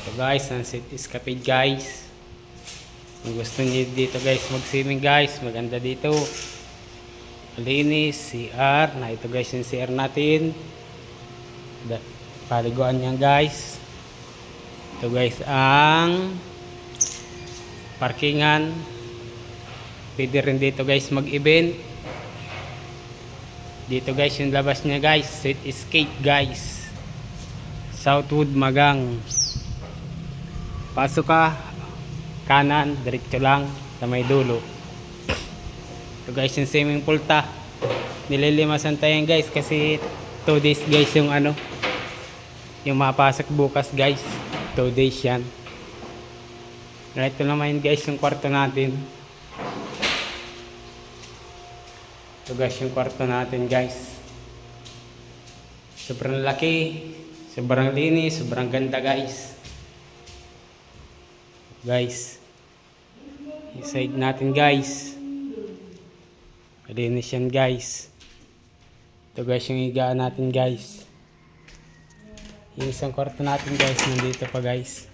So guys, sunset escapade guys. Kung gusto niyo dito guys mag-swimming guys, maganda dito. Malinis, CR. Na ito guys yung CR natin. Paliguan niyan guys. Ito guys ang parkingan. Pwede rin dito guys mag-event. Dito guys yung labas niya guys. Set escape guys. Southwood Magang. Pasok ka kanan, diretso lang sa may dulo. Ito guys yung swimming pool ta. Nililimasan tayo guys kasi 2 days guys yung yung mapasok bukas guys. 2 days yan. Ito naman guys yung kwarto natin. Ito guys yung kwarto natin guys. Sobrang laki, sobrang linis, sobrang ganda guys. Guys, yung side natin guys, malinis yan guys. Ito guys yung higaan natin guys. Yung isang kwarto natin guys, nandito pa guys.